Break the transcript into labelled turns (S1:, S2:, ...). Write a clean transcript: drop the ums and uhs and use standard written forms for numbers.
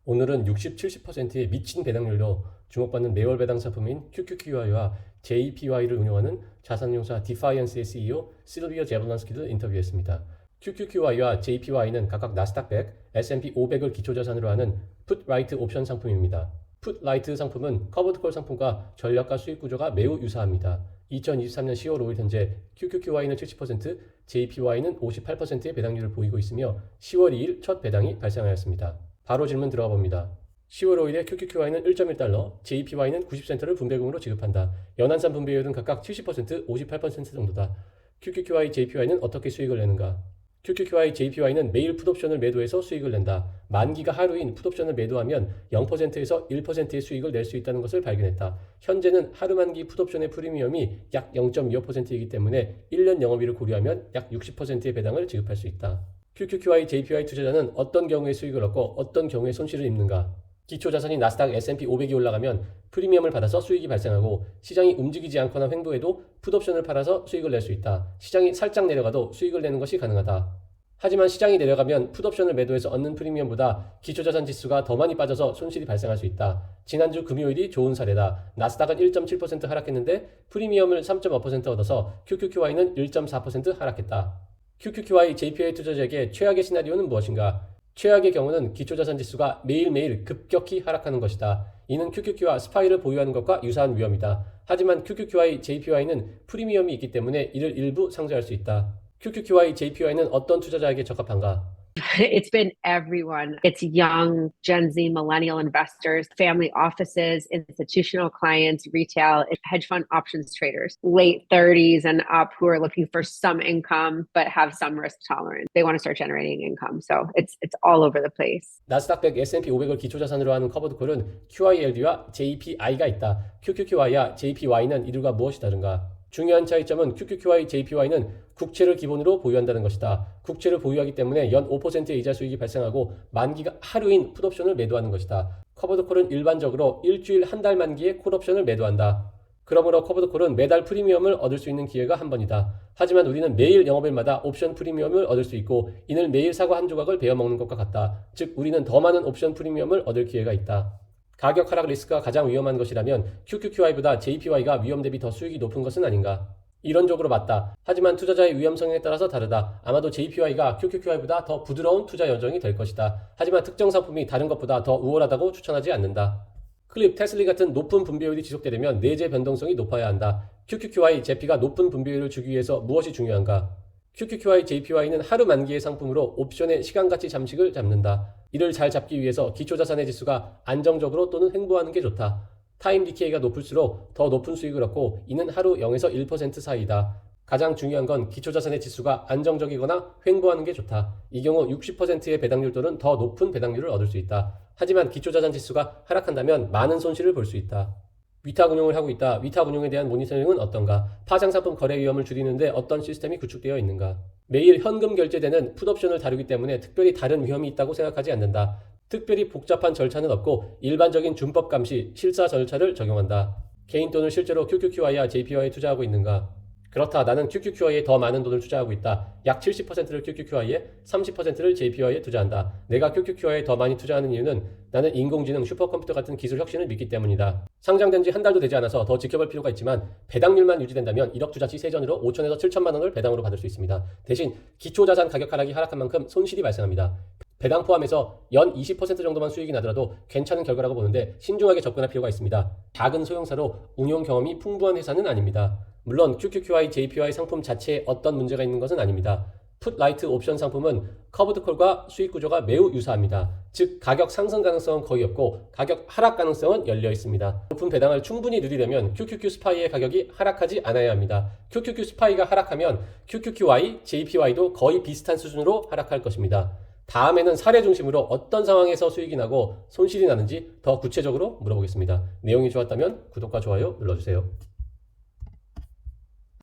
S1: 오늘은 60, 70%의 미친 배당률로 주목받는 매월 배당 상품인 QQQY와 JPY를 운영하는 자산운용사 디파이언스의 CEO 실비어 제블런스키를 인터뷰했습니다. QQQY와 JPY는 각각 나스닥 100, S&P 500을 기초자산으로 하는 풋라이트 옵션 상품입니다. 풋라이트 상품은 커버드콜 상품과 전략과 수익 구조가 매우 유사합니다. 2023년 10월 5일 현재 QQQY는 70%, JPY는 58%의 배당률을 보이고 있으며 10월 2일 첫 배당이 발생하였습니다. 바로 질문 들어가 봅니다. 10월 5일에 QQQY는 1.1달러, JPY는 90센트를 분배금으로 지급한다. 연한산 분배율은 각각 70%, 58% 정도다. QQQY, JPY는 어떻게 수익을 내는가? QQQY, JPY는 매일 풋옵션을 매도해서 수익을 낸다. 만기가 하루인 풋옵션을 매도하면 0%에서 1%의 수익을 낼 수 있다는 것을 발견했다. 현재는 하루 만기 풋옵션의 프리미엄이 약 0.25%이기 때문에 1년 영업일을 고려하면 약 60%의 배당을 지급할 수 있다. QQQY, JPY 투자자는 어떤 경우에 수익을 얻고 어떤 경우에 손실을 입는가? 기초자산인 나스닥 S&P 500이 올라가면 프리미엄을 받아서 수익이 발생하고 시장이 움직이지 않거나 횡보해도 풋옵션을 팔아서 수익을 낼 수 있다. 시장이 살짝 내려가도 수익을 내는 것이 가능하다. 하지만 시장이 내려가면 풋옵션을 매도해서 얻는 프리미엄보다 기초자산 지수가 더 많이 빠져서 손실이 발생할 수 있다. 지난주 금요일이 좋은 사례다. 나스닥은 1.7% 하락했는데 프리미엄을 3.5% 얻어서 QQQY는 1.4% 하락했다. QQQY, JPY 투자자에게 최악의 시나리오는 무엇인가? 최악의 경우는 기초자산 지수가 매일매일 급격히 하락하는 것이다. 이는 QQQ와 스파이를 보유하는 것과 유사한 위험이다. 하지만 QQQY, JPY는 프리미엄이 있기 때문에 이를 일부 상쇄할 수 있다. QQQY, JPY는 어떤 투자자에게 적합한가?
S2: It's been everyone. It's young, Gen Z, millennial investors, family offices, institutional clients, retail, hedge fund options traders, late 30s and up who are looking for some income but have some risk tolerance. They want to start generating income. So it's all over the place.
S1: 나스닥 100, S&P 500을 기초자산으로 하는 커버드콜은 QYLD와 JPI가 있다. QQQY와 JPY는 이들과 무엇이 다른가? 중요한 차이점은 QQQY, JPY는 국채를 기본으로 보유한다는 것이다. 국채를 보유하기 때문에 연 5%의 이자 수익이 발생하고 만기가 하루인 풋옵션을 매도하는 것이다. 커버드콜은 일반적으로 일주일 한 달 만기에 콜옵션을 매도한다. 그러므로 커버드콜은 매달 프리미엄을 얻을 수 있는 기회가 한 번이다. 하지만 우리는 매일 영업일마다 옵션 프리미엄을 얻을 수 있고 이는 매일 사과 한 조각을 베어먹는 것과 같다. 즉 우리는 더 많은 옵션 프리미엄을 얻을 기회가 있다. 가격 하락 리스크가 가장 위험한 것이라면 QQQY보다 JPY가 위험 대비 더 수익이 높은 것은 아닌가? 이론적으로 맞다. 하지만 투자자의 위험성에 따라서 다르다. 아마도 JPY가 QQQY보다 더 부드러운 투자 여정이 될 것이다. 하지만 특정 상품이 다른 것보다 더 우월하다고 추천하지 않는다. 클립, 테슬리 같은 높은 분배율이 지속되려면 내재 변동성이 높아야 한다. QQQY, JP가 높은 분배율을 주기 위해서 무엇이 중요한가? QQQY, JPY는 하루 만기의 상품으로 옵션의 시간가치 잠식을 잡는다. 이를 잘 잡기 위해서 기초자산의 지수가 안정적으로 또는 횡보하는 게 좋다. 타임 디케이가 높을수록 더 높은 수익을 얻고 이는 하루 0에서 1% 사이다. 가장 중요한 건 기초자산의 지수가 안정적이거나 횡보하는 게 좋다. 이 경우 60%의 배당률 또는 더 높은 배당률을 얻을 수 있다. 하지만 기초자산 지수가 하락한다면 많은 손실을 볼 수 있다. 위탁 운용을 하고 있다. 위탁 운용에 대한 모니터링은 어떤가? 파생상품 거래 위험을 줄이는데 어떤 시스템이 구축되어 있는가? 매일 현금 결제되는 풋옵션을 다루기 때문에 특별히 다른 위험이 있다고 생각하지 않는다. 특별히 복잡한 절차는 없고 일반적인 준법 감시, 실사 절차를 적용한다. 개인 돈을 실제로 QQQY와 JPY에 투자하고 있는가? 그렇다. 나는 QQQY에 더 많은 돈을 투자하고 있다. 약 70%를 QQQY에, 30%를 JPY에 투자한다. 내가 QQQY에 더 많이 투자하는 이유는 나는 인공지능, 슈퍼컴퓨터 같은 기술 혁신을 믿기 때문이다. 상장된 지 한 달도 되지 않아서 더 지켜볼 필요가 있지만 배당률만 유지된다면 1억 투자 시 세전으로 5천에서 7천만 원을 배당으로 받을 수 있습니다. 대신 기초자산 가격 하락이 하락한 만큼 손실이 발생합니다. 배당 포함해서 연 20% 정도만 수익이 나더라도 괜찮은 결과라고 보는데 신중하게 접근할 필요가 있습니다. 작은 소형사로 운용 경험이 풍부한 회사는 아닙니다. 물론 QQQY, JPY 상품 자체에 어떤 문제가 있는 것은 아닙니다. 풋라이트 옵션 상품은 커브드콜과 수익 구조가 매우 유사합니다. 즉 가격 상승 가능성은 거의 없고 가격 하락 가능성은 열려 있습니다. 높은 배당을 충분히 누리려면 QQQ 스파이의 가격이 하락하지 않아야 합니다. QQQ 스파이가 하락하면 QQQY, JPY도 거의 비슷한 수준으로 하락할 것입니다. 다음에는 사례 중심으로 어떤 상황에서 수익이 나고 손실이 나는지 더 구체적으로 물어보겠습니다. 내용이 좋았다면 구독과 좋아요 눌러주세요.